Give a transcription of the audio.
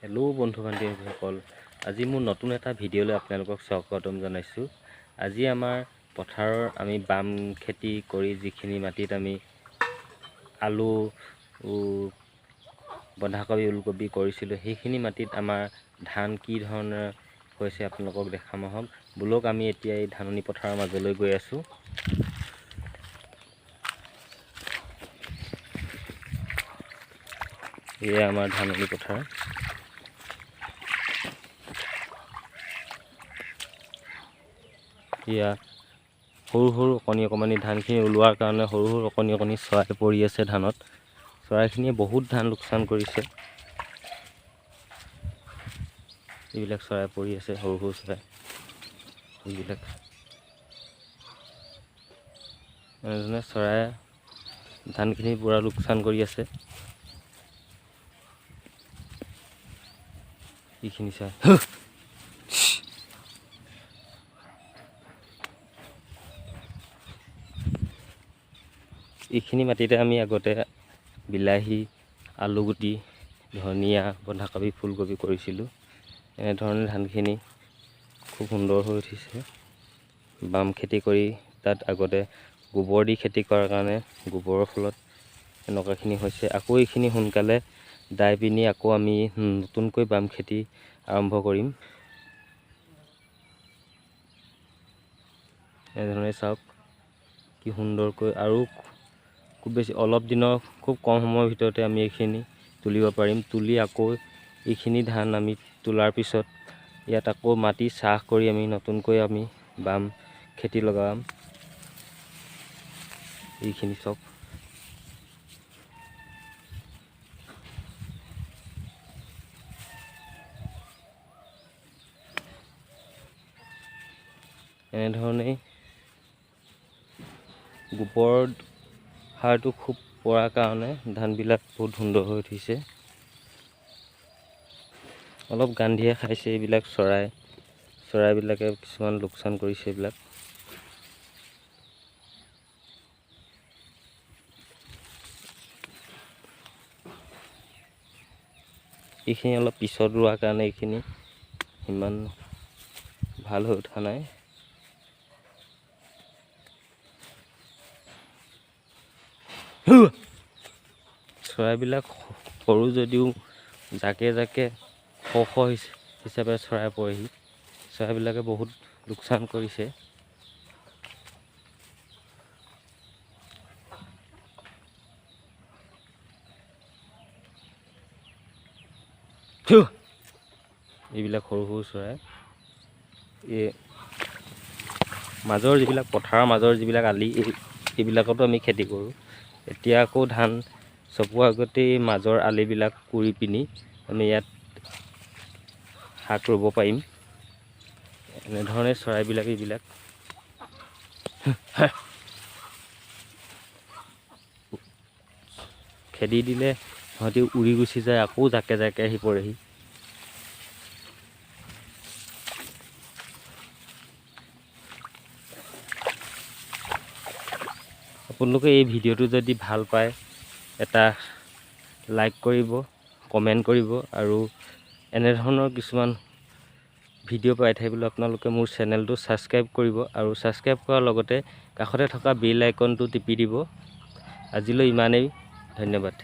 Hello' বন্ধু বান্ধৱীসকল, আজি মোৰ নতুন এটা ভিডিঅ'লৈ আপোনালোকক স্বাগতম জনাইছোঁ। আজি আমাৰ পথাৰৰ আমি বাম খেতি কৰি যিখিনি মাটিত আমি আলু, বন্ধাকবি, ওলকবি কৰিছিলোঁ, সেইখিনি মাটিত আমাৰ ধান কি ধৰণে হৈছে আপোনালোকক দেখাম আহক। বোলক আমি এতিয়া এই ধাননি পথাৰৰ মাজলৈ গৈ আছোঁ। এয়া আমাৰ ধাননি পথাৰ। এয়া সৰু সৰু অকণি ধানখিনি ওলোৱাৰ কাৰণে সৰু সৰু অকণি চৰাই পৰি আছে ধানত। চৰাইখিনিয়ে বহুত ধান লোকচান কৰিছে। এইবিলাক চৰাই পৰি আছে, সৰু সৰু চৰাই। এইবিলাক এনেধৰণে চৰাই ধানখিনি পূৰা লোকচান কৰি আছে। এইখিনি চাই এইখিনি মাটিতে আমি আগতে বিলাহী, আলুগুটি, ধনিয়া, বন্ধাকবি, ফুলকবি কৰিছিলোঁ। এনেধৰণে ধানখিনি খুব সুন্দৰ হৈ উঠিছে। বাম খেতি কৰি তাত আগতে গোবৰ দি খেতি কৰাৰ কাৰণে গোবৰৰ ফলত এনেকুৱাখিনি হৈছে। আকৌ এইখিনি সোনকালে দাই পিনি আকৌ আমি নতুনকৈ বাম খেতি আৰম্ভ কৰিম। এনেধৰণে চাওক কি সুন্দৰকৈ, আৰু খুব বেছি অলপ দিনৰ খুব কম সময়ৰ ভিতৰতে আমি এইখিনি তুলিব পাৰিম। তুলি আকৌ এইখিনি ধান আমি তোলাৰ পিছত ইয়াত আকৌ মাটি চাহ কৰি আমি নতুনকৈ আমি বাম খেতি লগাম। এইখিনি চাওক, এনেধৰণেই গোবৰ সাৰটো খুব পৰাৰ কাৰণে ধানবিলাক বহুত সুন্দৰ হৈ উঠিছে। অলপ গান্ধীয়ে খাইছে এইবিলাক চৰাইবিলাকে কিছুমান লোকচান কৰিছে। এইবিলাক এইখিনি অলপ পিছত ৰোৱাৰ কাৰণে এইখিনি ইমান ভাল হৈ উঠা নাই। চৰাইবিলাক সৰু যদিও জাকে জাকে শ শ হিচাপে চৰাই পৰেহি। চৰাইবিলাকে বহুত লোকচান কৰিছে। এইবিলাক সৰু সৰু চৰাই। এই মাজৰ যিবিলাক পথাৰৰ মাজৰ যিবিলাক আলি, এইবিলাকতো আমি খেতি কৰোঁ। এতিয়া আকৌ ধান চপোৱাৰ আগতেই মাজৰ আলিবিলাক কৰি পিনি আমি ইয়াত শাক ৰুব পাৰিম। এনেধৰণে চৰাইবিলাক এইবিলাক খেদি দিলে সিহঁতি উৰি গুচি যায়, আকৌ জাকে জাকে আহি পৰেহি। আপোনালোকে এই ভিডিঅ'টো যদি ভাল পায়, এটা লাইক কৰিব, কমেণ্ট কৰিব, আৰু এনেধৰণৰ কিছুমান ভিডিঅ' পাই থাকিবলৈ আপোনালোকে মোৰ চেনেলটো ছাবস্ক্ৰাইব কৰিব, আৰু ছাবস্ক্ৰাইব কৰাৰ লগতে কাষতে থকা বেল আইকনটো টিপি দিব। আজিলৈ ইমানেই, ধন্যবাদ।